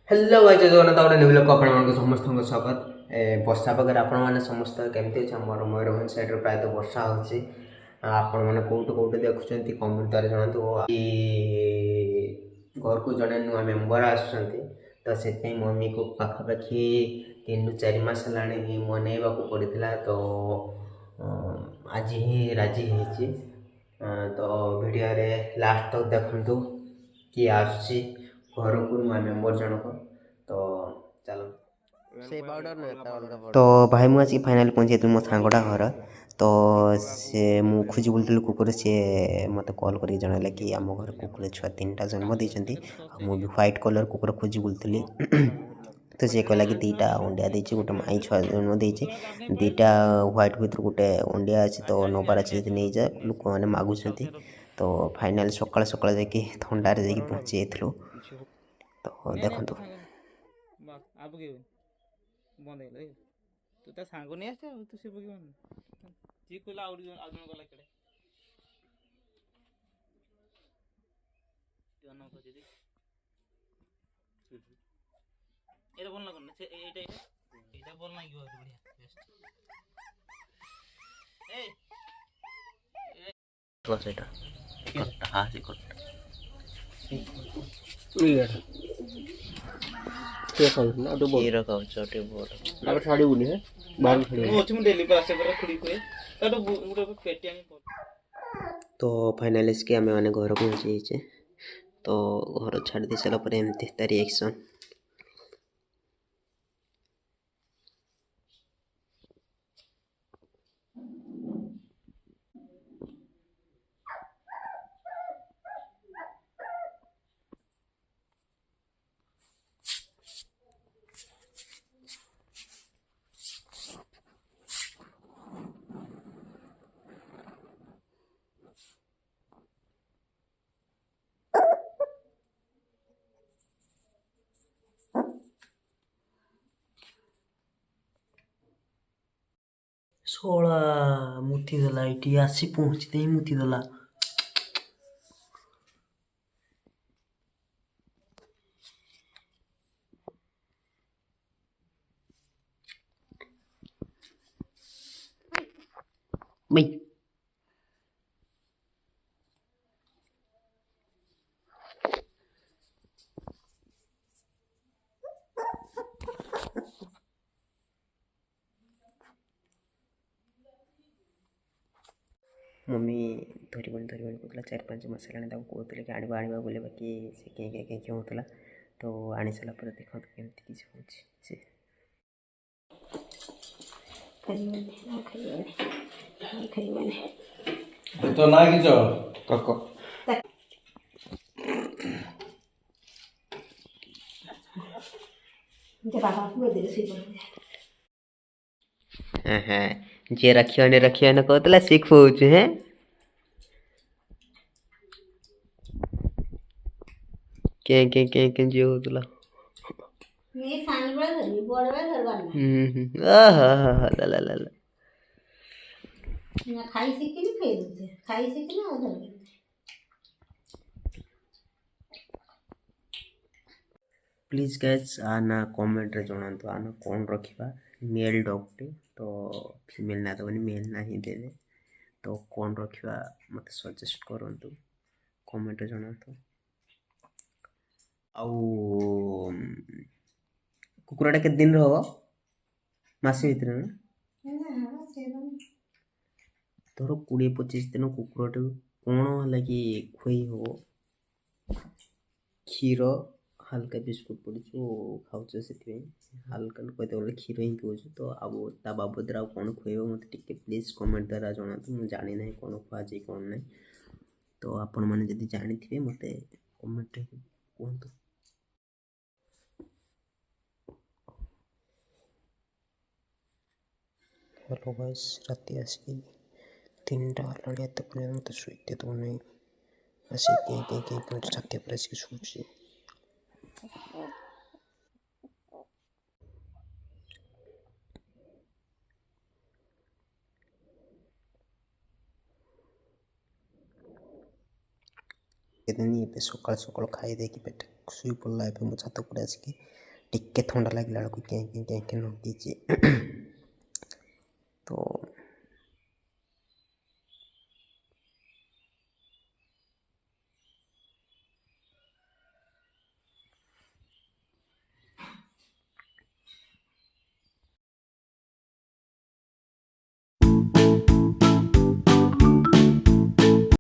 Hello भाई जय जगन्नाथ गोटे न्यू लोक आपको समस्त स्वागत वर्षा पागे आपण मैंने समस्त केमती अच्छे मोर मयूरभंज साइड प्रायतः वर्षा होची आपण मैंने कौटू कौटू देखुं कमेंट द्वारा जनातु घर को जड़े नुआ मेम्बर आसुँच तो से मम्मी को पाखापाखि 3 ରୁ 4 मास है मनइबा पड़ा तो आज ही राजी होती तो वीडियो रे लास्ट तक देखु किए आसुची घर को नुआ मेम्बर जनक तो चलो से पाउडर न तो भाई मुझे आसिक फाइनाल पहुँची मो सांगटा घर तो से मु खोजी बुलूँ कुकुर सी मत कॉल कर जनइला कि आम घर कुकुर छुआ 3टा जन्म देती मुझे व्हाइट कलर कुकुर खोजी बुलूली तो सी कहला कि 2टा अंडिया देती गोटे माई छुआ जन्म देती 2टा व्हाइट भर गोटे अंडिया अच्छे तो नबार अच्छे नहीं जाए लोक मैंने मागुंट तो फाइनाल सकाल सकाल जाकि थंडार जा पहुँची जाइलु तो देखो बंद है तू ता सांग नहीं आस तू से पकड़ जी कहला आउ जन गला केड़े जन को दीदी एटा बोल ना करना से एटा बोल ना गयो बढ़िया बेस्ट ए तो सेटा कट्टा हां से कट्टा ये खाऊ ना तो बोल ये रखाओ छोटे बोल अब साड़ी बुनी है बाहर खड़ी वो तुम डेली पास से खुड़ी कोए तो मुरे पेटिया में तो फाइनली इसके हमें माने घर पहुंची छे तो घर छाड़ दे सारा पर एमती तार रिएक्शन सोला मुठी दला इटी आसी पहुंचते ही मुठी दला भाई मम्मी धरबनी कहला 4-5 मास है कहते कि आने आने बोले बाकी से क्या होता तो आनी सारा पर देखो केमती किसी हो तो ना कि कको जे रखियो ने कहतला शिखौछ है के जे होतला ये सांगबळ धरली बोडवा धरवाला ला ला ना खाई शिकली फेर खाई शिकली ना धरली प्लीज गाइस आना कमेंट रे जणांतु आना कौन रखिबा मेल डॉग टे तो फीमेल ना तो मेल ना ही देले तो कौन रखिबा मते सजेस्ट करंतु कमेंट रे जणांतु आउ कुकुराटा के दिन रहबो मासे भीतर ना तोर 20-25 दिन कुकुरटे कोण होला कि खोई हो क्षीर हल्का बिस्कुट पड़ू खाऊच से हल्का कहते गले क्षीर ही पीऊँ तो अब ता बाबद कौन खुएब मत टे प्लीज कमेंट द्वारा जनातु मुझे जानी ना कौन खुआजे कौन ना तो आपण मैंने जब जानी थे मत कमेंट कहतु हेलो गाइस राति आसिक 3टा हलाड़ी एत पर्यंत मत शुईते तो नहीं आसिक कहीं छाती पर आसिक शुची କେଦିନି ଏବେ ସକାଳୁ ସକାଳୁ ଖାଇ ଦେଇକି ପେଟ ଶୋଇ ପଡ଼ିଲା। ଏବେ ମୋ ଛାତ ଉପରେ ଆସିକି ଟିକେ ଥଣ୍ଡା ଲାଗିଲା ବେଳକୁ କେଁ କେଁ ନଗେଇଛି। ତ